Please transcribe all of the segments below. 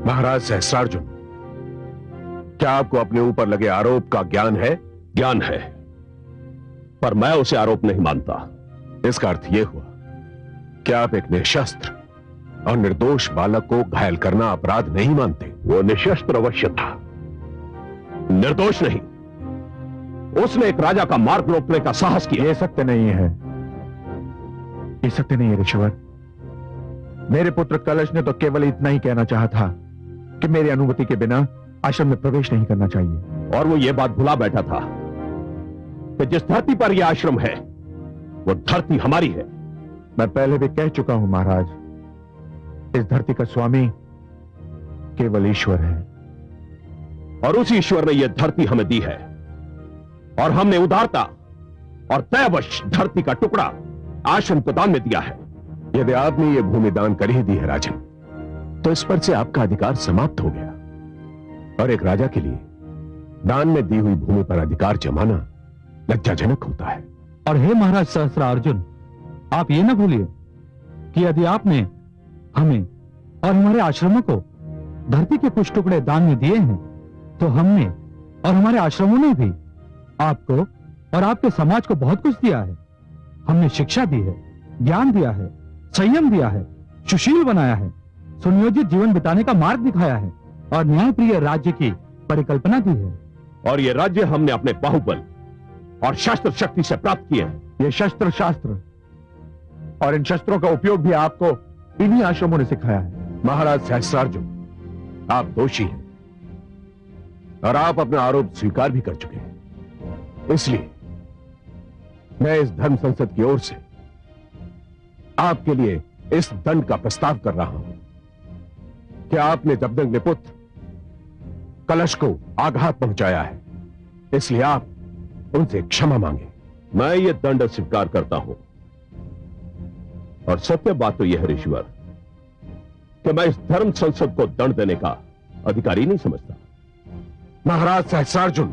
महाराज सहस्रार्जुन, क्या आपको अपने ऊपर लगे आरोप का ज्ञान है? ज्ञान है, पर मैं उसे आरोप नहीं मानता। इसका अर्थ यह हुआ कि आप एक निशस्त्र और निर्दोष बालक को घायल करना अपराध नहीं मानते। वो निशस्त्र अवश्य था, निर्दोष नहीं। उसने एक राजा का मार्ग रोकने का साहस किया। यह सत्य नहीं है, ये सत्य नहीं है ऋषिवर। मेरे पुत्र कलश ने तो केवल इतना ही कहना चाहा था कि मेरी अनुमति के बिना आश्रम में प्रवेश नहीं करना चाहिए। और वो ये बात भुला बैठा था कि जिस धरती पर यह आश्रम है वो धरती हमारी है। मैं पहले भी कह चुका हूं महाराज, इस धरती का स्वामी केवल ईश्वर है, और उसी ईश्वर ने यह धरती हमें दी है, और हमने उदारता और तयवश धरती का टुकड़ा आश्रम को दान में दिया है। यदि आपने यह भूमि दान कर ही दी है राजन, तो इस पर से आपका अधिकार समाप्त हो गया। और एक राजा के लिए दान में दी हुई भूमि पर अधिकार जमाना लज्जाजनक होता है। और हे महाराज सहस्रार्जुन, आप ये न भूलिए कि यदि आपने हमें और हमारे आश्रमों को धरती के कुछ टुकड़े दान में दिए हैं, तो हमने और हमारे आश्रमों ने भी आपको और आपके समाज को बहुत कुछ दिया है। हमने शिक्षा दी है, ज्ञान दिया है, संयम दिया है, सुशील बनाया है, सुनियोजित जीवन बिताने का मार्ग दिखाया है, और न्यायप्रिय राज्य की परिकल्पना दी है। और ये राज्य हमने अपने बाहुबल और शस्त्र शक्ति से प्राप्त किए हैं। ये शस्त्र शास्त्र और इन शस्त्रों का उपयोग भी आपको इन्हीं आश्रमों ने सिखाया है। महाराज सहस्रार्जुन, आप दोषी हैं और आप अपना आरोप स्वीकार भी कर चुके हैं। इसलिए मैं इस धर्म संसद की ओर से आपके लिए इस दंड का प्रस्ताव कर रहा हूं कि आपने जबदंग पुत्र कलश को आघात पहुंचाया है, इसलिए आप उनसे क्षमा मांगे। मैं ये दंड स्वीकार करता हूं, और सत्य बात तो यह है ऋषिवर कि मैं इस धर्म संसद को दंड देने का अधिकारी नहीं समझता। महाराज सहस्रार्जुन,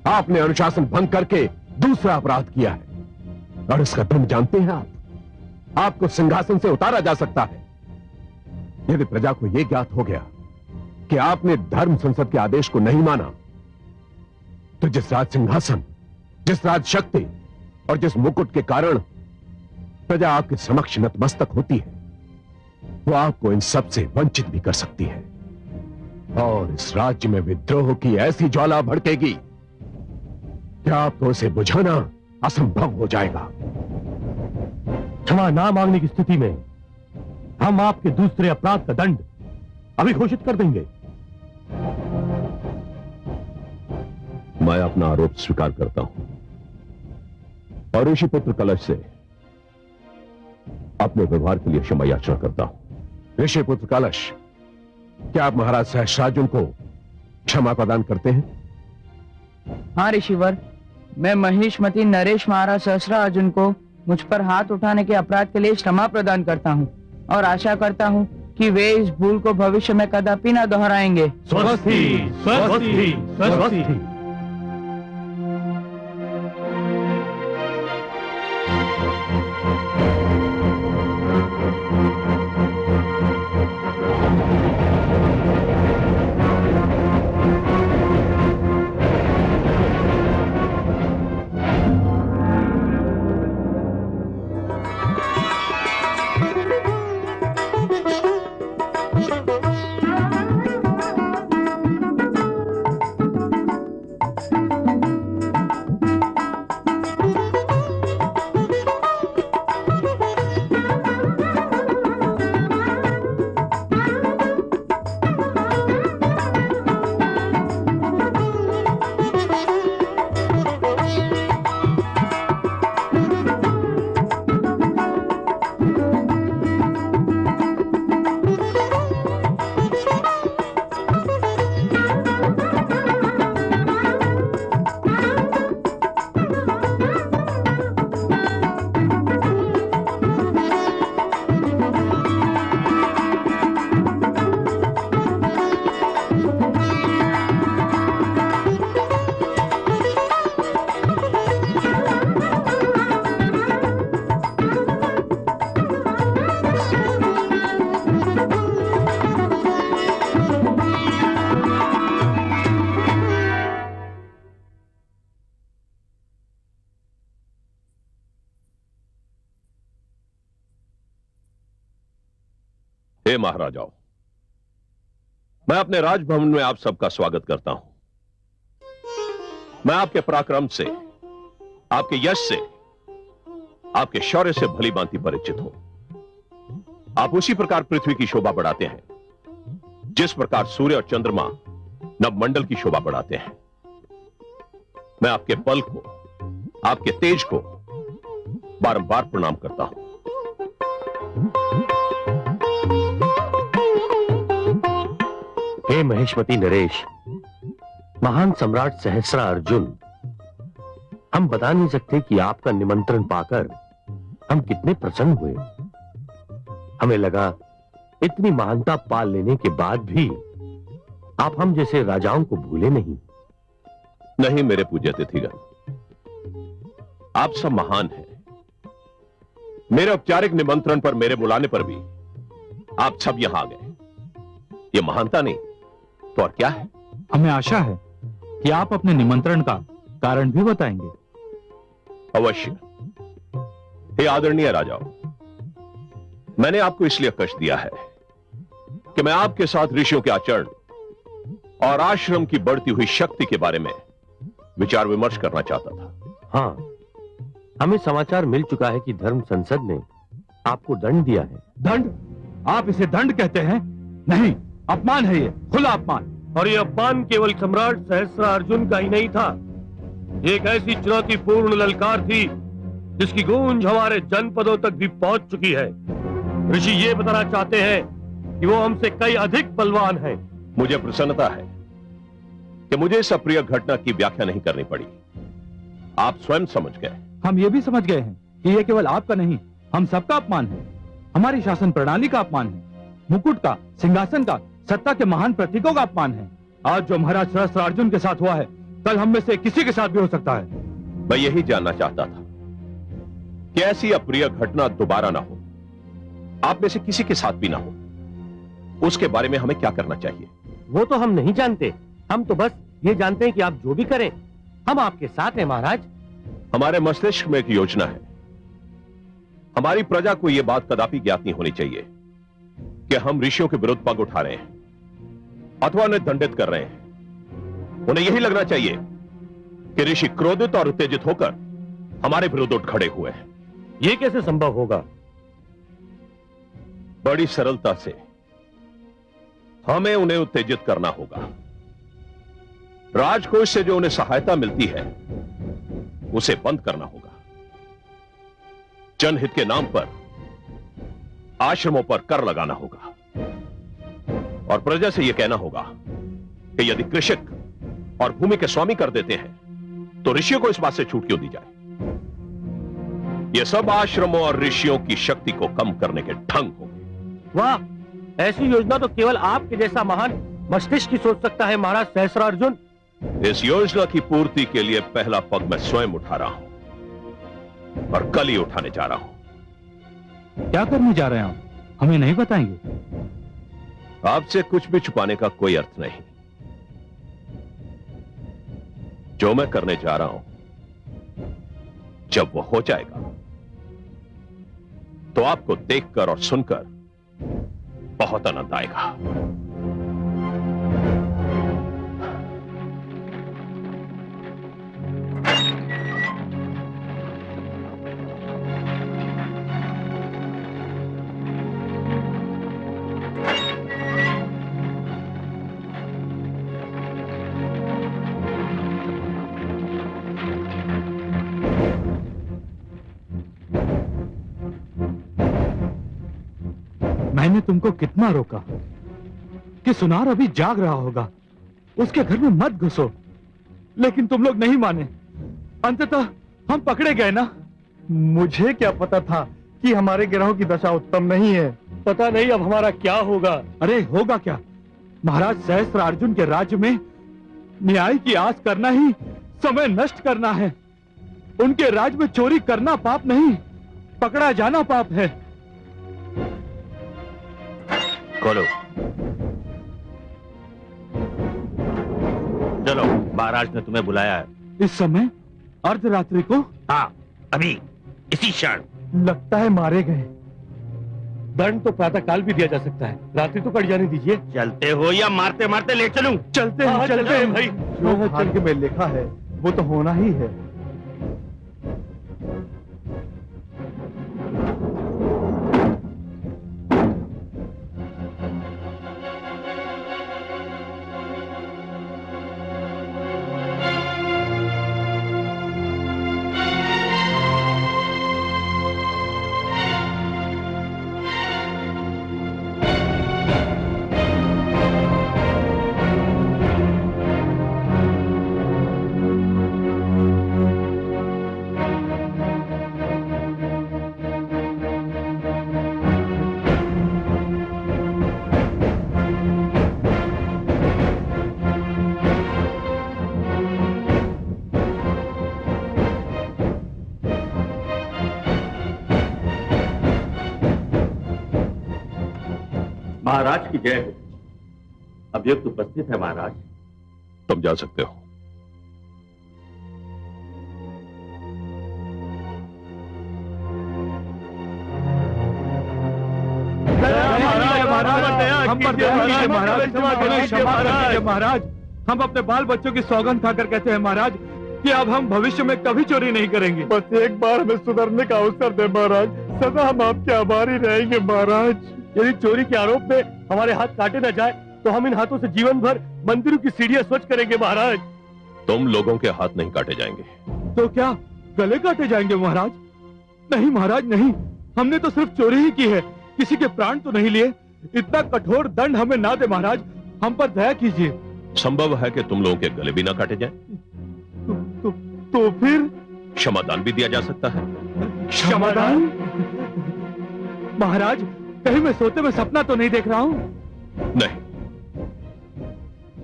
आपने अनुशासन भंग करके दूसरा अपराध किया है, और इसका दंड जानते हैं आप? आपको सिंहासन से उतारा जा सकता है। यदि प्रजा को यह ज्ञात हो गया कि आपने धर्म संसद के आदेश को नहीं माना, तो जिस राज सिंहासन, जिस राज शक्ति और जिस मुकुट के कारण प्रजा आपके समक्ष नतमस्तक होती है, वो आपको इन सब से वंचित भी कर सकती है, और इस राज्य में विद्रोह की ऐसी ज्वाला भड़केगी कि आपको उसे बुझाना असंभव हो जाएगा। क्षमा ना मांगने की स्थिति में हम आपके दूसरे अपराध का दंड अभी घोषित कर देंगे। मैं अपना आरोप स्वीकार करता हूं, और ऋषि पुत्र कलश से अपने व्यवहार के लिए क्षमा याचना करता हूं। ऋषि पुत्र कलश, क्या आप महाराज सहस्रार्जुन को क्षमा प्रदान करते हैं? हाँ ऋषिवर, मैं महिष्मती नरेश महाराज सहस्रार्जुन को मुझ पर हाथ उठाने के अपराध के लिए क्षमा प्रदान करता हूँ, और आशा करता हूँ कि वे इस भूल को भविष्य में कदापि न दोहराएंगे। स्वस्ति स्वस्ति स्वस्ति। हे महाराजाओं, मैं अपने राजभवन में आप सबका स्वागत करता हूं। मैं आपके पराक्रम से, आपके यश से, आपके शौर्य से भली भांति परिचित हूं। आप उसी प्रकार पृथ्वी की शोभा बढ़ाते हैं जिस प्रकार सूर्य और चंद्रमा नवमंडल की शोभा बढ़ाते हैं। मैं आपके बल को, आपके तेज को बारंबार प्रणाम करता हूं। हे महेशमती नरेश, महान सम्राट सहस्रा अर्जुन, हम बता नहीं सकते कि आपका निमंत्रण पाकर हम कितने प्रसन्न हुए। हमें लगा इतनी महानता पाल लेने के बाद भी आप हम जैसे राजाओं को भूले नहीं। नहीं मेरे पूज्य अतिथिगण, आप सब महान हैं। मेरे औपचारिक निमंत्रण पर, मेरे बुलाने पर भी आप सब यहां आ गए। ये महानता नहीं तो और क्या है? हमें आशा है कि आप अपने निमंत्रण का कारण भी बताएंगे। अवश्य। हे आदरणीय राजाओं, मैंने आपको इसलिए कष्ट दिया है कि मैं आपके साथ ऋषियों के आचरण और आश्रम की बढ़ती हुई शक्ति के बारे में विचार विमर्श करना चाहता था। हाँ, हमें समाचार मिल चुका है कि धर्म संसद ने आपको दंड दिया है। दंड? आप इसे दंड कहते हैं? नहीं, अपमान है ये, खुला अपमान। और ये अपमान केवल सम्राट सहस्रा अर्जुन का ही नहीं था, एक ऐसी चुनौतीपूर्ण ललकार थी जिसकी गूंज हमारे जनपदों तक भी पहुंच चुकी है। ऋषि ये बताना चाहते हैं कि वो हमसे कई अधिक बलवान हैं। मुझे प्रसन्नता है कि मुझे इस अप्रिय घटना की व्याख्या नहीं करनी पड़ी। आप स्वयं समझ गए। हम ये भी समझ गए हैं कि ये केवल आपका नहीं, हम सबका अपमान है। हमारी शासन प्रणाली का अपमान है, मुकुट का, सिंहासन का, सत्ता के महान प्रतीकों का अपमान है। आज जो महाराज सहस्त्र अर्जुन के साथ हुआ है, कल हम में से किसी के साथ भी हो सकता है। मैं यही जानना चाहता था कि ऐसी अप्रिय घटना दोबारा ना हो, आप में से किसी के साथ भी ना हो। उसके बारे में हमें क्या करना चाहिए? वो तो हम नहीं जानते, हम तो बस ये जानते हैं कि आप जो भी करें हम आपके साथ हैं महाराज। हमारे मस्तिष्क में एक योजना है। हमारी प्रजा को यह बात कदापि ज्ञात नहीं होनी चाहिए कि हम ऋषियों के विरुद्ध पग उठा रहे हैं अथवा उन्हें दंडित कर रहे हैं। उन्हें यही लगना चाहिए कि ऋषि क्रोधित और उत्तेजित होकर हमारे विरुद्ध उठ खड़े हुए हैं। ये कैसे संभव होगा? बड़ी सरलता से हमें उन्हें उत्तेजित करना होगा। राजकोष से जो उन्हें सहायता मिलती है उसे बंद करना होगा। जनहित के नाम पर आश्रमों पर कर लगाना होगा और प्रजा से यह कहना होगा कि यदि कृषक और भूमि के स्वामी कर देते हैं तो ऋषियों को इस बात से छूट क्यों दी जाए। यह सब आश्रमों और ऋषियों की शक्ति को कम करने के ढंग होंगे। वाह, ऐसी योजना तो केवल आपके जैसा महान मस्तिष्क ही सोच सकता है महाराज सहस्रा अर्जुन। इस योजना की पूर्ति के लिए पहला पग मैं स्वयं उठा रहा हूं और कल ही उठाने जा रहा हूं। क्या करने जा रहे हैं आप? हमें नहीं बताएंगे? आपसे कुछ भी छुपाने का कोई अर्थ नहीं। जो मैं करने जा रहा हूं, जब वो हो जाएगा तो आपको देखकर और सुनकर बहुत आनंद आएगा। मैंने तुमको कितना रोका कि सुनार अभी जाग रहा होगा, उसके घर में मत घुसो, लेकिन तुम लोग नहीं माने। अंततः हम पकड़े गए ना। मुझे क्या पता था कि हमारे गिरोह की दशा उत्तम नहीं है। पता नहीं अब हमारा क्या होगा। अरे होगा क्या? महाराज सहस्त्र अर्जुन के राज्य में न्याय की आस करना ही समय नष्ट करना है। उनके राज्य में चोरी करना पाप नहीं, पकड़ा जाना पाप है। खोलो, चलो, महाराज ने तुम्हें बुलाया है। इस समय अर्धरात्रि को? हाँ, अभी इसी क्षण। लगता है मारे गए। दंड तो प्रातः काल भी दिया जा सकता है, रात्रि तो कट जाने दीजिए। चलते हो या मारते मारते ले चलूं? चलते हैं भाई। जो भाग्य में लिखा है वो तो होना ही है। महाराज की जय हो। अभियुक्त उपस्थित है महाराज। तुम जा सकते हो। महाराज, हम अपने बाल बच्चों की सौगंध खाकर कहते हैं महाराज कि अब हम भविष्य में कभी चोरी नहीं करेंगे। बस एक बार हमें सुधरने का अवसर दे महाराज, सदा हम आपके आभारी रहेंगे महाराज। यदि चोरी के आरोप में हमारे हाथ काटे न जाए तो हम इन हाथों से जीवन भर मंदिरों की सीढ़ियां स्वच्छ करेंगे महाराज। तुम लोगों के हाथ नहीं काटे जाएंगे। तो क्या गले काटे जाएंगे महाराज? नहीं महाराज नहीं, हमने तो सिर्फ चोरी ही की है, किसी के प्राण तो नहीं लिए। इतना कठोर दंड हमें ना दे महाराज, हम पर दया कीजिए। संभव है कि तुम लोगों के गले भी ना काटे जाएं। तो फिर क्षमादान भी दिया जा सकता है। क्षमादान? महाराज, कहीं मैं सोते में सपना तो नहीं देख रहा हूं? नहीं,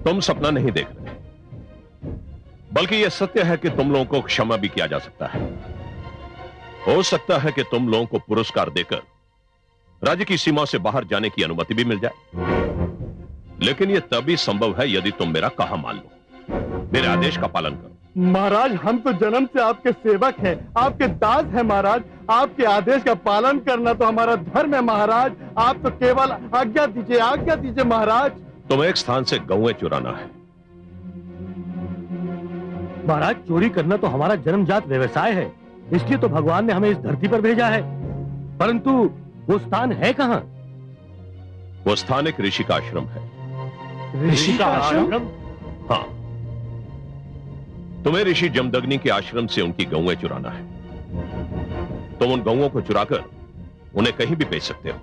तुम सपना नहीं देख रहे, बल्कि यह सत्य है कि तुम लोगों को क्षमा भी किया जा सकता है। हो सकता है कि तुम लोगों को पुरस्कार देकर राज्य की सीमा से बाहर जाने की अनुमति भी मिल जाए, लेकिन यह तभी संभव है यदि तुम मेरा कहा मान लो, मेरे आदेश का पालन करो। महाराज, हम तो जन्म से आपके सेवक हैं, आपके दास हैं महाराज। आपके आदेश का पालन करना तो हमारा धर्म है महाराज। आप तो केवल आज्ञा दीजिए महाराज। तुम्हें एक स्थान से गौएं चुराना है। महाराज, चोरी करना तो हमारा जन्मजात व्यवसाय है, इसलिए तो भगवान ने हमें इस धरती पर भेजा है। परंतु वो स्थान है कहाँ? वो स्थान एक ऋषि का आश्रम है। ऋषि का आश्रम? हाँ, तुम्हें ऋषि जमदग्नि के आश्रम से उनकी गौएं चुराना है। तुम उन गौओं को चुराकर उन्हें कहीं भी बेच सकते हो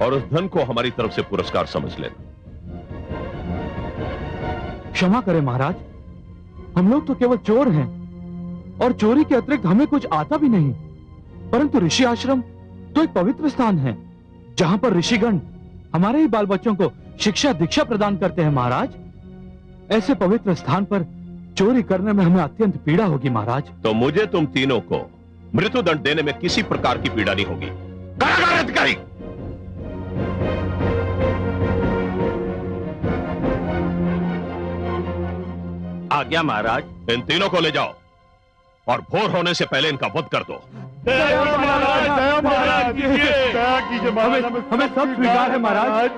और उस धन को हमारी तरफ से पुरस्कार समझ लेना। क्षमा करें महाराज, हम लोग तो केवल चोर हैं और चोरी के अतिरिक्त हमें कुछ आता भी नहीं। परंतु ऋषि आश्रम तो एक पवित्र स्थान है, जहां पर ऋषिगण हमारे ही बाल बच्चों को शिक्षा दीक्षा प्रदान करते हैं महाराज। ऐसे पवित्र स्थान पर चोरी करने में हमें अत्यंत पीड़ा होगी महाराज। तो मुझे तुम तीनों को मृत्युदंड देने में किसी प्रकार की पीड़ा नहीं होगी। कारागार अधिकारी, आज्ञा महाराज। इन तीनों को ले जाओ और भोर होने से पहले इनका वध कर दो। हमें सब स्वीकार है महाराज,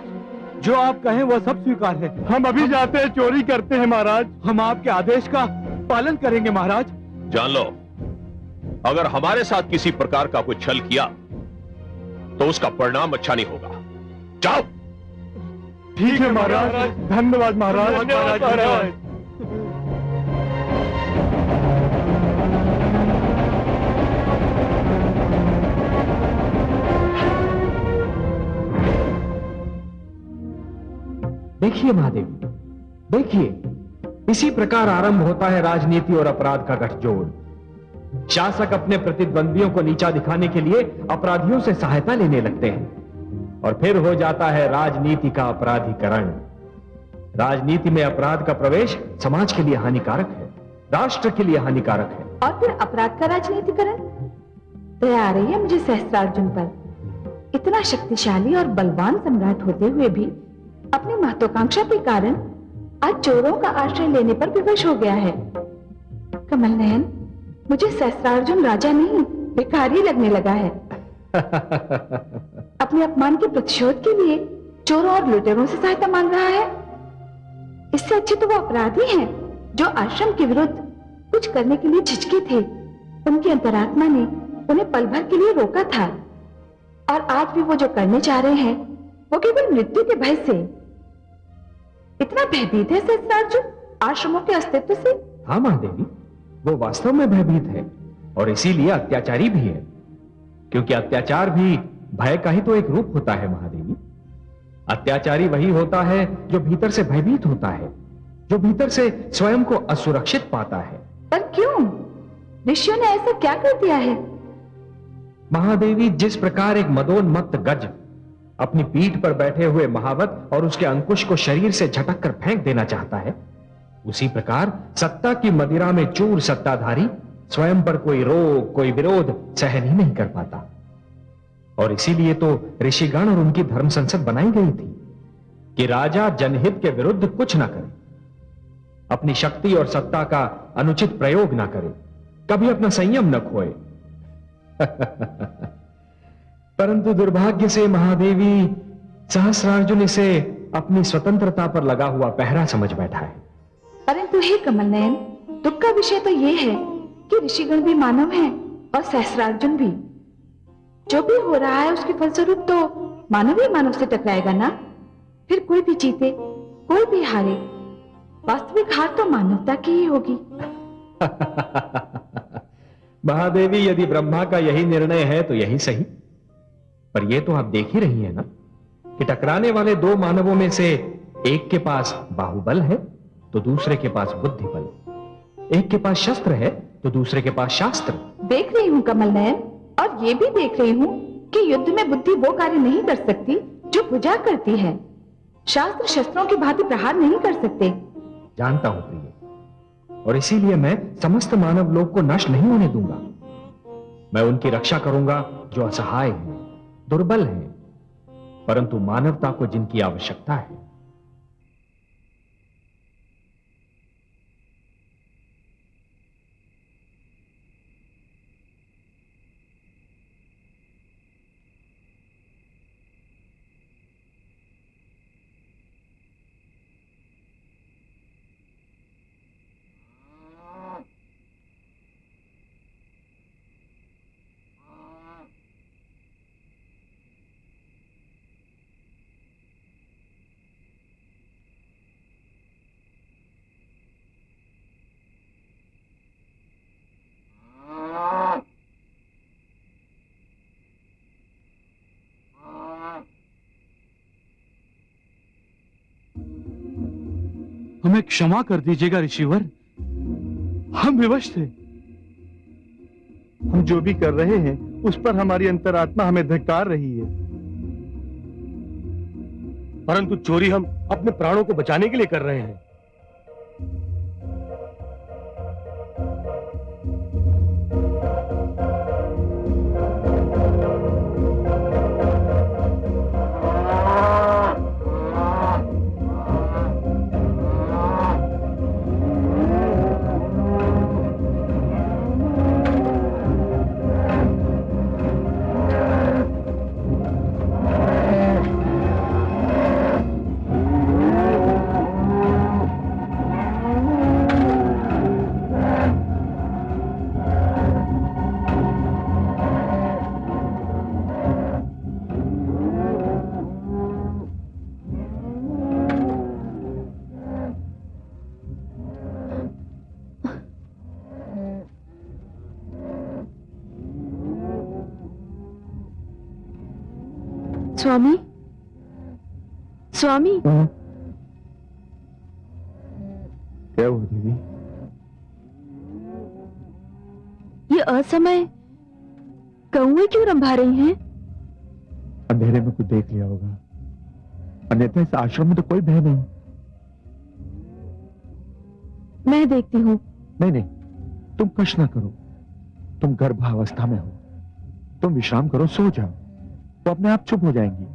जो आप कहें वह सब स्वीकार है। हम अभी जाते हैं, चोरी करते हैं महाराज। हम आपके आदेश का पालन करेंगे महाराज। जान लो, अगर हमारे साथ किसी प्रकार का कोई छल किया तो उसका परिणाम अच्छा नहीं होगा। जाओ। ठीक है महाराज, धन्यवाद महाराज। देखिए महादेवी, देखिए, इसी प्रकार आरंभ होता है राजनीति और अपराध का गठजोड़। शासक अपने प्रतिद्वंदियों को नीचा दिखाने के लिए अपराधियों से सहायता लेने लगते हैं और फिर हो जाता है राजनीति का अपराधीकरण। राजनीति में अपराध का प्रवेश समाज के लिए हानिकारक है, राष्ट्र के लिए हानिकारक है। और फिर अपराध का राजनीतिकरण? दया आ रही है मुझे सहस्त्रार्जुन पर। इतना शक्तिशाली और बलवान सम्राट होते हुए भी अपनी महत्वाकांक्षा के कारण आज चोरों का आश्रय लेने पर विवश हो गया है। कमल नयन, मुझे सहस्त्रार्जुन राजा नहीं भिखारी लगने लगा है। अपने अपमान के प्रतिशोध के लिए चोरों और लुटेरों से सहायता मांग रहा है। इससे अच्छे तो वो अपराधी हैं जो आश्रम के विरुद्ध कुछ करने के लिए झिझके थे। उनकी अंतरात्मा ने उन्हें पल भर के लिए रोका था और आज भी वो जो करने जा रहे हैं वो केवल मृत्यु के भय से। इतना भयभीत है सहस्त्रार्जुन आश्रमों के अस्तित्व से। हाँ महादेवी, वो वास्तव में भयभीत है और इसीलिए अत्याचारी भी है, क्योंकि अत्याचार भी भय का ही तो एक रूप होता है महादेवी। अत्याचारी वही होता है जो भीतर से भयभीत होता है, जो भीतर से स्वयं को असुरक्षित पाता है। पर क्यों? ऋषियों ने ऐसा क्या कर दिया है? महादेवी, जिस प्रकार एक मदोन्मत्त गज अपनी पीठ पर बैठे हुए महावत और उसके अंकुश को शरीर से झटक कर फेंक देना चाहता है, उसी प्रकार सत्ता की मदिरा में चूर सत्ताधारी स्वयं पर कोई रोग, कोई विरोध सहन ही नहीं कर पाता। और इसीलिए तो ऋषिगण और उनकी धर्म संसद बनाई गई थी कि राजा जनहित के विरुद्ध कुछ ना करे, अपनी शक्ति और सत्ता का अनुचित प्रयोग ना करे, कभी अपना संयम न खोए। परंतु दुर्भाग्य से महादेवी, सहस्रार्जुन इसे अपनी स्वतंत्रता पर लगा हुआ पहरा समझ बैठा है। परंतु हे कमल नयन, दुख का विषय तो यह है कि ऋषिगण भी मानव हैं और सहस्रार्जुन भी। जो भी हो रहा है उसके फलस्वरूप तो मानव ही मानव से टकराएगा ना। फिर कोई भी जीते कोई भी हारे, वास्तविक हार तो मानवता की ही होगी। महादेवी, यदि ब्रह्मा का यही निर्णय है तो यही सही। पर यह तो आप देख ही रही हैं ना कि टकराने वाले दो मानवों में से एक के पास बाहुबल है तो दूसरे के पास बुद्धि बल, एक के पास शस्त्र है तो दूसरे के पास शास्त्र। देख रही हूँ कमल नयन, और ये भी देख रही हूँ कि युद्ध में बुद्धि वो कार्य नहीं कर सकती जो भुजा करती है। शास्त्र शस्त्रों की भांति प्रहार नहीं कर सकते। जानता हूं प्रिय, और इसीलिए मैं समस्त मानव लोक को नष्ट नहीं होने दूंगा। मैं उनकी रक्षा करूंगा जो असहाय हैं, दुर्बल हैं, परंतु मानवता को जिनकी आवश्यकता है। हमें क्षमा कर दीजिएगा ऋषिवर, हम विवश थे। हम जो भी कर रहे हैं उस पर हमारी अंतरात्मा हमें धिक्कार रही है। परंतु चोरी हम अपने प्राणों को बचाने के लिए कर रहे हैं। स्वामी, स्वामी, क्या हुआ देवी? ये असमय कौवे क्यों रंभा रही हैं? अंधेरे में कुछ देख लिया होगा, अन्यथा इस आश्रम में तो कोई भय नहीं। मैं देखती हूँ। नहीं नहीं, तुम कष्ट ना करो, तुम गर्भावस्था में हो, तुम विश्राम करो, सो जाओ, तो अपने आप चुप हो जाएंगी।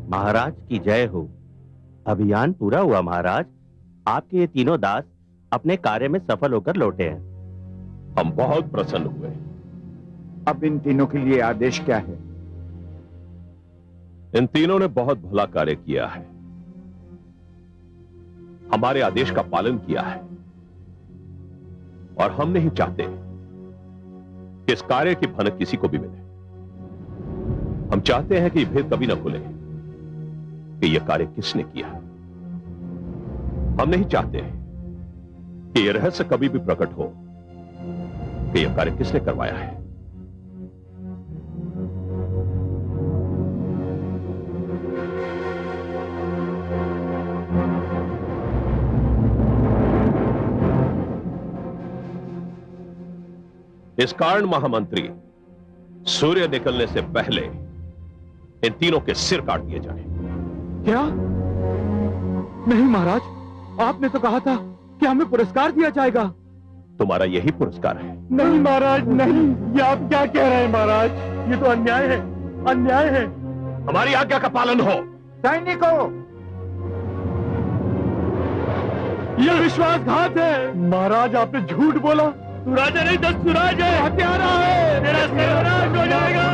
महाराज की जय हो। अभियान पूरा हुआ महाराज। आपके ये तीनों दास अपने कार्य में सफल होकर लौटे हैं। हम बहुत प्रसन्न हुए। अब इन तीनों के लिए आदेश क्या है? इन तीनों ने बहुत भला कार्य किया है, हमारे आदेश का पालन किया है, और हम नहीं चाहते कि इस कार्य की भनक किसी को भी मिले। हम चाहते हैं कि यह भेद कभी ना खुले कि यह कार्य किसने किया। हम नहीं चाहते कि यह रहस्य कभी भी प्रकट हो कि यह कार्य किसने करवाया है। इस कारण महामंत्री, सूर्य निकलने से पहले इन तीनों के सिर काट दिए जाए। क्या? नहीं महाराज, आपने तो कहा था कि हमें पुरस्कार दिया जाएगा। तुम्हारा यही पुरस्कार है। नहीं महाराज, नहीं। ये आप क्या कह रहे हैं महाराज? ये तो अन्याय है, अन्याय है। हमारी आज्ञा का पालन हो। सैनिकों, ये विश्वासघात है। महाराज, आपने झूठ बोला। तू राजा नहीं, दस्तुराज है, हत्यारा है। तेरा सर्वनाश हो जाएगा।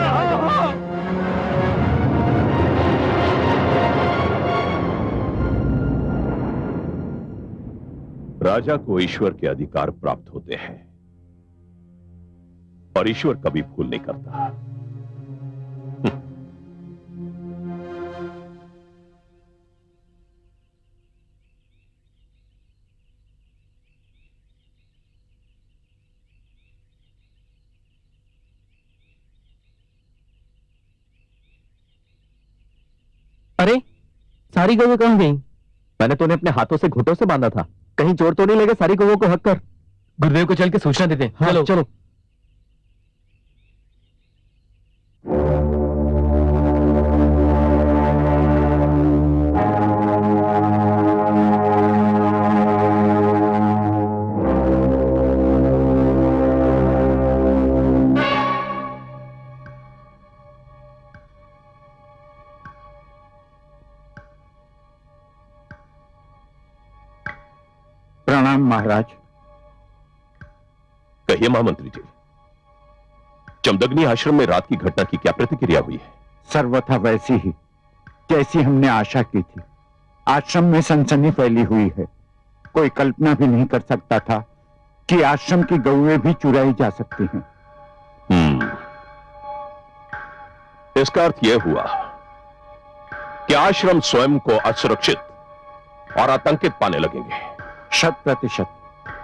राजा को ईश्वर के अधिकार प्राप्त होते हैं, और ईश्वर कभी भूल नहीं करता। अरे, सारी गौएं कहां गई? मैंने तो उन्हें अपने हाथों से घुटों से बांधा था। कहीं चोर तो नहीं लेगा सारी गौओं को हक कर। गुरुदेव को चल के सूचना देते हैं। चलो चलो। प्रणाम महाराज। कहिए महामंत्री जी, जमदग्नि आश्रम में रात की घटना की क्या प्रतिक्रिया हुई है? सर्वथा वैसी ही जैसी हमने आशा की थी। आश्रम में सनसनी फैली हुई है। कोई कल्पना भी नहीं कर सकता था कि आश्रम की गौएं भी चुराई जा सकती हैं। इसका अर्थ यह हुआ कि आश्रम स्वयं को असुरक्षित और आतंकित पाने लगेंगे। 100%।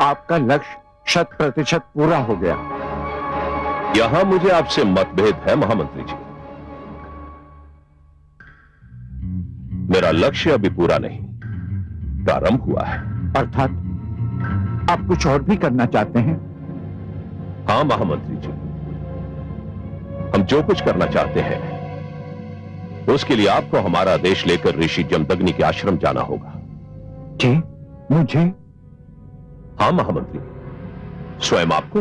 आपका लक्ष्य 100% पूरा हो गया। यहां मुझे आपसे मतभेद है महामंत्री जी। मेरा लक्ष्य अभी पूरा नहीं, प्रारंभ हुआ है। अर्थात आप कुछ और भी करना चाहते हैं? हां महामंत्री जी, हम जो कुछ करना चाहते हैं उसके लिए आपको हमारा आदेश लेकर ऋषि जमदग्नि के आश्रम जाना होगा। जी, मुझे? हां महामंत्री, स्वयं आपको।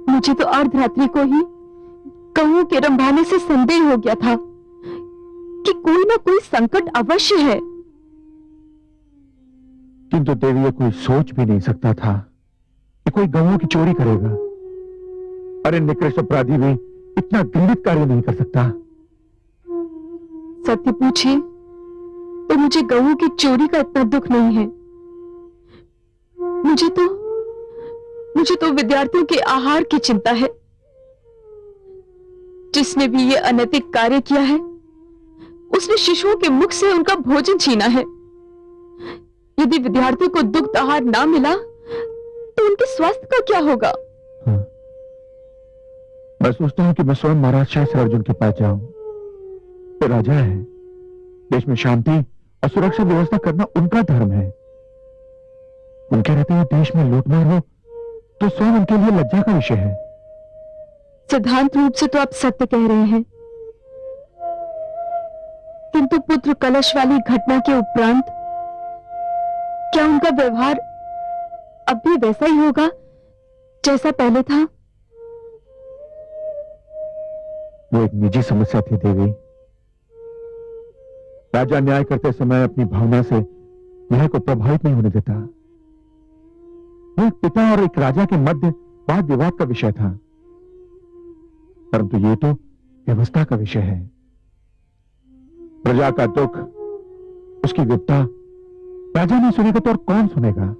मुझे तो अर्धरात्रि को ही गौओं के रंभाने से संदेह हो गया था कि कोई ना कोई संकट अवश्य है। किंतु देवी, ये कोई सोच भी नहीं सकता था कि कोई गौओं की चोरी करेगा। अरे निकृष्ट अपराधी भी इतना घृणित कार्य नहीं कर सकता। सत्य पूछिए तो मुझे गौओं की चोरी का इतना दुख नहीं है। मुझे तो विद्यार्थियों के आहार की चिंता है। जिसने भी ये अनैतिक कार्य किया है उसने शिशुओं के मुख से उनका भोजन छीना है। यदि विद्यार्थियों को दुग्ध आहार ना मिला तो उनके स्वास्थ्य का क्या होगा? हाँ। मैं सोचता हूं कि मैं स्वयं महाराज सहस्त्र अर्जुन के पास जाऊं। तो राजा है, देश में शांति और सुरक्षा व्यवस्था करना उनका धर्म है। उनके रहते हुए देश में लूटमार हो तो स्वयं उनके लिए लज्जा का विषय है। सिद्धांत रूप से तो आप सत्य कह रहे हैं, किंतु पुत्र कलश वाली घटना के उपरांत क्या उनका व्यवहार अब भी वैसा ही होगा जैसा पहले था? एक निजी समस्या थी देवी। राजा न्याय करते समय अपनी भावना से न्याय को प्रभावित नहीं होने देता। वो एक पिता और एक राजा के मध्य वाद विवाद का विषय था, परंतु ये तो व्यवस्था का विषय है। प्रजा का दुख, उसकी विपदा राजा नहीं सुनेगा तो और कौन सुनेगा?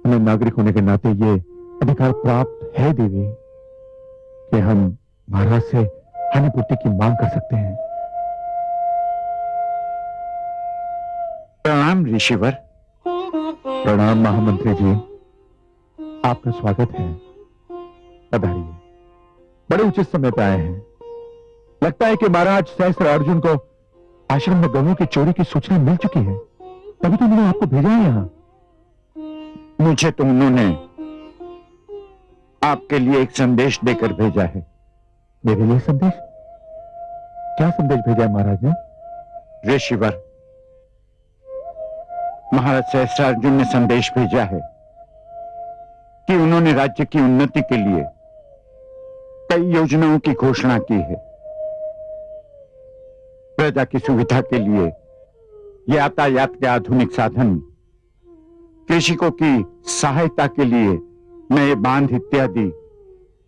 हमें नागरिक होने के नाते ये अधिकार प्राप्त है देवी कि हम महाराज से हानिपूर्ति की मांग कर सकते हैं। प्रणाम ऋषिवर। प्रणाम महामंत्री जी, आपका स्वागत है। पधारिए। बड़े उचित समय पर आए हैं। लगता है कि महाराज सहस्त्र अर्जुन को आश्रम में गौों की चोरी की सूचना मिल चुकी है, तभी तो मैंने आपको भेजा है यहां। मुझे तो उन्होंने आपके लिए एक संदेश देकर भेजा है। मेरे लिए संदेश? क्या संदेश भेजा है महाराज ने? ऋषिवर, महाराज सहस्त्रार्जुन ने संदेश भेजा है कि उन्होंने राज्य की उन्नति के लिए कई योजनाओं की घोषणा की है। प्रजा की सुविधा के लिए यातायात के आधुनिक साधन, कृषकों की सहायता के लिए नए बांध इत्यादि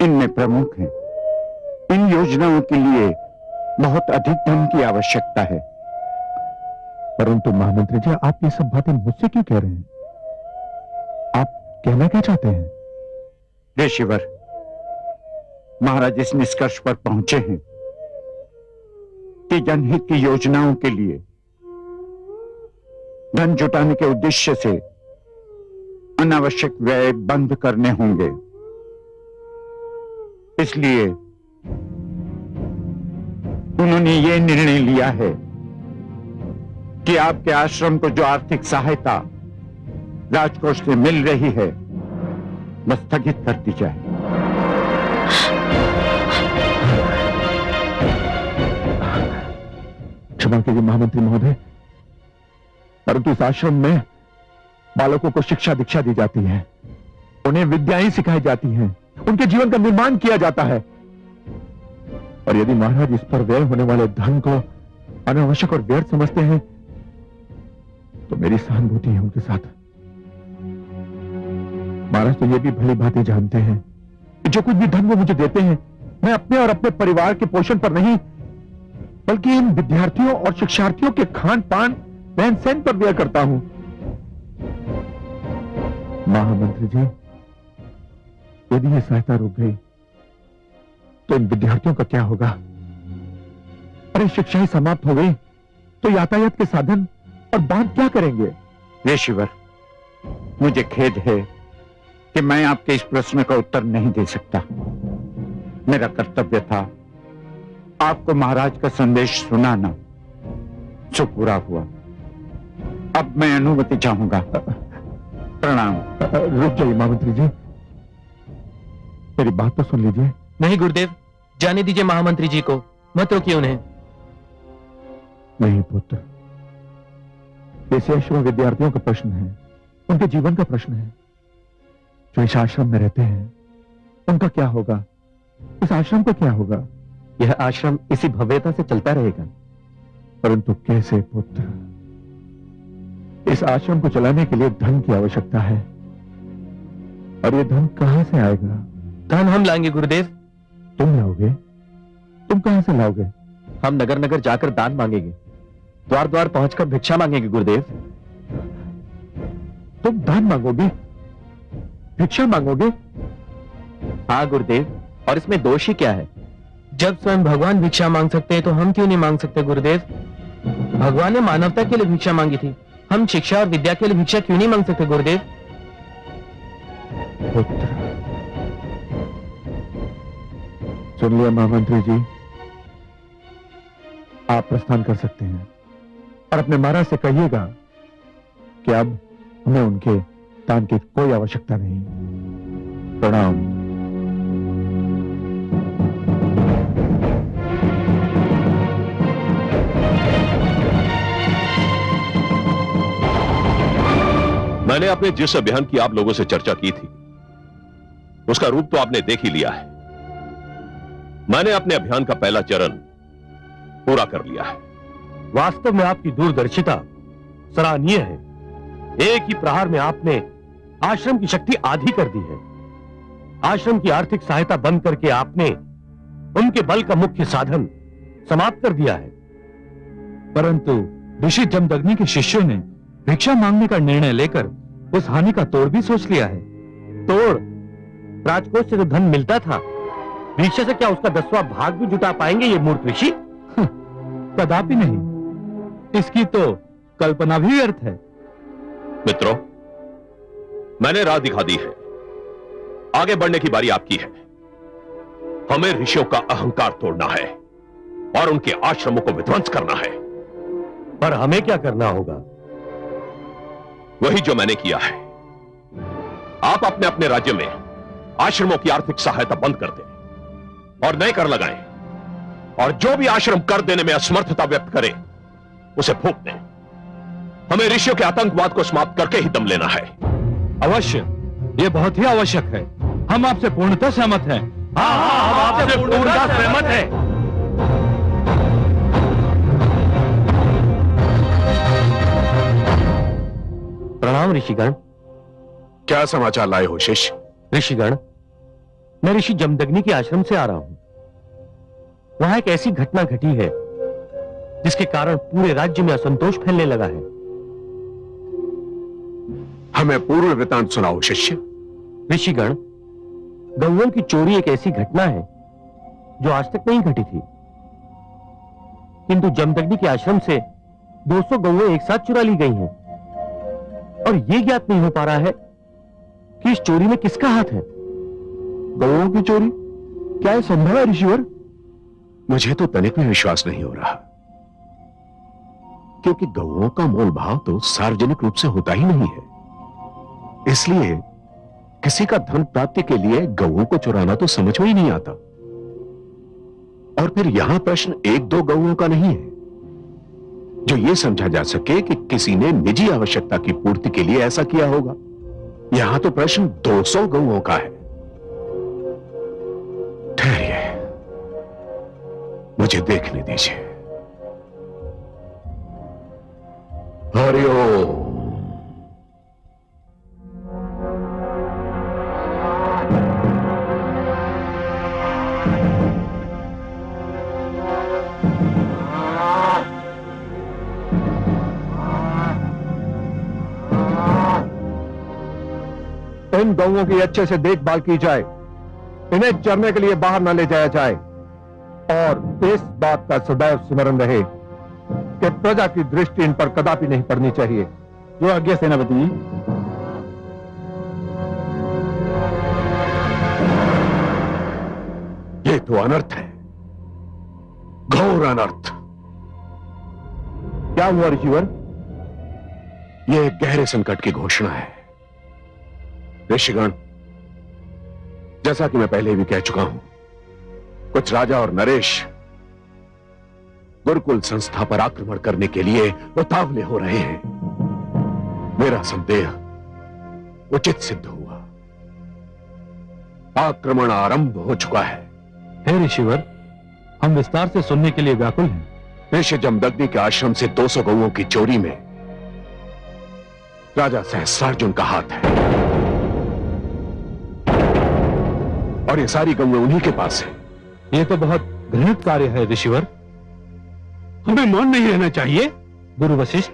इनमें प्रमुख हैं। इन योजनाओं के लिए बहुत अधिक धन की आवश्यकता है। परंतु महामंत्री जी, आप ये सब बातें मुझसे क्यों कह रहे हैं? आप कहना क्या चाहते हैं? ऋषिवर, महाराज इस निष्कर्ष पर पहुंचे हैं कि जनहित की योजनाओं के लिए धन जुटाने के उद्देश्य से अनावश्यक व्यय बंद करने होंगे। इसलिए उन्होंने ये निर्णय लिया है कि आपके आश्रम को जो आर्थिक सहायता राजकोष से मिल रही है वह स्थगित कर दी जाए। क्षमा कीजिए महामंत्री महोदय, परंतु इस आश्रम में बालकों को शिक्षा दीक्षा दी जाती है, उन्हें विद्याएं सिखाई जाती हैं, उनके जीवन का निर्माण किया जाता है। और यदि महाराज इस पर व्यय होने वाले धन को अनावश्यक और व्यर्थ समझते हैं तो मेरी सहानुभूति है उनके साथ। महाराज तो ये भी भली भांति जानते हैं कि जो कुछ भी धन वो मुझे देते हैं, मैं अपने और अपने परिवार के पोषण पर नहीं बल्कि इन विद्यार्थियों और शिक्षार्थियों के खान पान रहन सहन पर व्यय करता हूं। महामंत्री जी, यदि यह सहायता रुक गई तो इन विद्यार्थियों का क्या होगा? अरे शिक्षा ही समाप्त हो गई तो यातायात के साधन और बांध क्या करेंगे? ऋषिवर, मुझे खेद है कि मैं आपके इस प्रश्न का उत्तर नहीं दे सकता। मेरा कर्तव्य था आपको महाराज का संदेश सुनाना, सो पूरा हुआ। अब मैं अनुमति चाहूंगा। प्रणाम। रुक जाइए महामंत्री जी, मेरी बात तो सुन लीजिए। नहीं गुरुदेव, जाने दीजिए महामंत्री जी को, मत रोकिए उन्हें। नहीं पुत्र, ये शेषव विद्यार्थियों का प्रश्न है, उनके जीवन का प्रश्न है। जो इस आश्रम में रहते हैं उनका क्या होगा? इस आश्रम का क्या होगा? यह आश्रम इसी भव्यता से चलता रहेगा। परंतु कैसे पुत्र? इस आश्रम को चलाने के लिए धन की आवश्यकता है, और ये धन कहां से आएगा? धन हम लाएंगे गुरुदेव। तुम लाओगे? तुम कहां से लाओगे? हम नगर नगर जाकर दान मांगेंगे, द्वार द्वार पहुंचकर भिक्षा मांगेंगे गुरुदेव। तुम दान मांगोगे, भिक्षा मांगोगे? हाँ गुरुदेव, और इसमें दोष ही क्या है? जब स्वयं भगवान भिक्षा मांग सकते हैं तो हम क्यों नहीं मांग सकते गुरुदेव? भगवान ने मानवता के लिए भिक्षा मांगी थी, हम शिक्षा और विद्या के लिए भिक्षा क्यों नहीं मांग सकते गुरुदेव? पुत्र, सुन लिया महामंत्री जी, आप प्रस्थान कर सकते हैं और अपने महाराज से कहिएगा कि अब हमें उनके दान की कोई आवश्यकता नहीं। प्रणाम। मैंने अपने जिस अभियान की आप लोगों से चर्चा की थी उसका रूप तो आपने देख ही लिया है। मैंने अपने अभियान का पहला चरण पूरा कर लिया है। वास्तव में आपकी दूरदर्शिता सराहनीय है। एक ही प्रहार में आपने आश्रम की शक्ति आधी कर दी है। आश्रम की आर्थिक सहायता बंद करके आपने उनके बल का मुख्य साधन समाप्त कर दिया है। परंतु ऋषि जमदग्नि के शिष्यों ने भिक्षा मांगने का निर्णय लेकर उस हानि का तोड़ भी सोच लिया है। तोड़? राजकोष से जो धन मिलता था, भिक्षा से क्या उसका 10वां भाग भी जुटा पाएंगे ये मूर्ख ऋषि? कदापि नहीं। इसकी तो कल्पना भी व्यर्थ है। मित्रों, मैंने राह दिखा दी है। आगे बढ़ने की बारी आपकी है। हमें ऋषियों का अहंकार तोड़ना है और उनके आश्रमों को विध्वंस करना है। पर हमें क्या करना होगा? वही जो मैंने किया है। आप अपने अपने राज्य में आश्रमों की आर्थिक सहायता बंद कर दें और नए कर लगाएं, और जो भी आश्रम कर देने में असमर्थता व्यक्त करे उसे फूंक दें। हमें ऋषियों के आतंकवाद को समाप्त करके ही दम लेना है। अवश्य, यह बहुत ही आवश्यक है। हम आपसे पूर्णतः सहमत हैं। हाँ, हम आपसे पूर्णतः सहमत हैं। प्रणाम ऋषिगण। क्या समाचार लाए हो शिष्य? ऋषिगण, मैं ऋषि जमदग्नि के आश्रम से आ रहा हूं। वहां एक ऐसी घटना घटी है जिसके कारण पूरे राज्य में असंतोष फैलने लगा है। हमें पूर्ण वृतांत सुनाओ शिष्य। ऋषिगण, गौओं की चोरी एक ऐसी घटना है जो आज तक नहीं घटी थी, किंतु जमदग्नि के आश्रम से 200 गौएं एक साथ चुरा ली गई हैं, और यह ज्ञात नहीं हो पा रहा है कि इस चोरी में किसका हाथ है। गौओं की चोरी? क्या यह संभव है ऋषिवर? मुझे तो तनिक भी विश्वास नहीं हो रहा, क्योंकि गौओं का मोल भाव तो सार्वजनिक रूप से होता ही नहीं है। इसलिए किसी का धन प्राप्ति के लिए गौओं को चुराना तो समझ में ही नहीं आता। और फिर यहां प्रश्न 1-2 गौओं का नहीं है जो यह समझा जा सके कि किसी ने निजी आवश्यकता की पूर्ति के लिए ऐसा किया होगा। यहां तो प्रश्न 200 गौओं का है। ठहरिए, मुझे देखने दीजिए। हरिओम। इन गौओं की अच्छे से देखभाल की जाए, इन्हें चरने के लिए बाहर न ले जाया जाए, और इस बात का सदैव स्मरण रहे कि प्रजा की दृष्टि इन पर कदापि नहीं पड़नी चाहिए। जो आज्ञा सेनापति जी। ये तो अनर्थ है, घोर अनर्थ। क्या हुआ ऋषिवर? यह एक गहरे संकट की घोषणा है ऋषिगण। जैसा कि मैं पहले भी कह चुका हूं, कुछ राजा और नरेश गुरुकुल संस्था पर आक्रमण करने के लिए उतावले हो रहे हैं। मेरा संदेह उचित सिद्ध हुआ। आक्रमण आरंभ हो चुका है। हे ऋषिवर, हम विस्तार से सुनने के लिए व्याकुल हैं। ऋषि जमदग्नि के आश्रम से 200 गौओं की चोरी में राजा सहस्रार्जुन का हाथ है, और ये सारी गौएं उन्हीं के पास है। यह तो बहुत घृणित कार्य है ऋषिवर। हमें मौन नहीं रहना चाहिए। गुरु वशिष्ठ,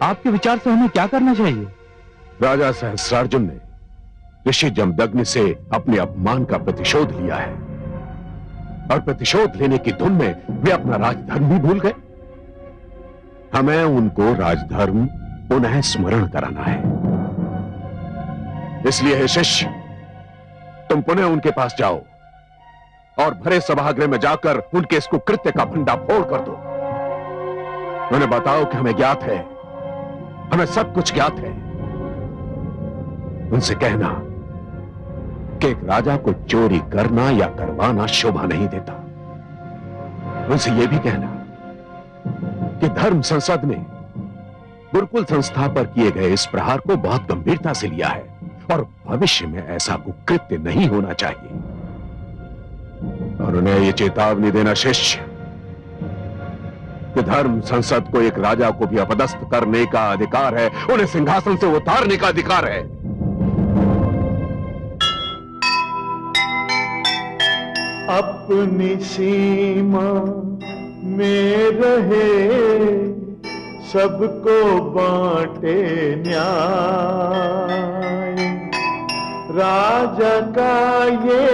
आपके विचार से हमें क्या करना चाहिए? राजा सहस्रार्जुन ने ऋषि जमदग्नि से अपने अपमान का प्रतिशोध लिया है, और प्रतिशोध लेने की धुन में वे अपना राजधर्म भी भूल गए। हमें उनको राजधर्म पुनः स्मरण कराना है। इसलिए हे शिष्य, तुम पुनः उनके पास जाओ और भरे सभागृह में जाकर उनके इस कुकृत्य का भंडाफोड़ कर दो। उन्हें बताओ कि हमें ज्ञात है, हमें सब कुछ ज्ञात है। उनसे कहना कि एक राजा को चोरी करना या करवाना शोभा नहीं देता। उनसे यह भी कहना कि धर्म संसद ने गुरुकुल संस्था पर किए गए इस प्रहार को बहुत गंभीरता से लिया है, और भविष्य में ऐसा कुकृत्य नहीं होना चाहिए। और उन्हें ये चेतावनी देना शिष्य कि धर्म संसद को एक राजा को भी अपदस्थ करने का अधिकार है, उन्हें सिंहासन से उतारने का अधिकार है। अपनी सीमा में रहे, सबको बांटे न्याय, राजा का ये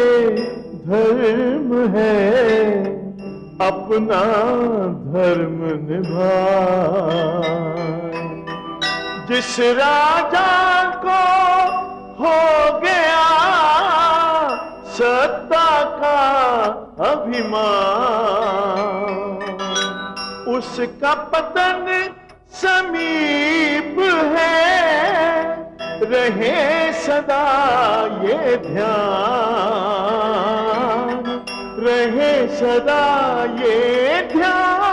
धर्म है, अपना धर्म निभाए। जिस राजा को हो गया सत्ता का अभिमान, उसका पतन समीप है, रहे सदा ये ध्यान, रहे सदा ये ध्यान।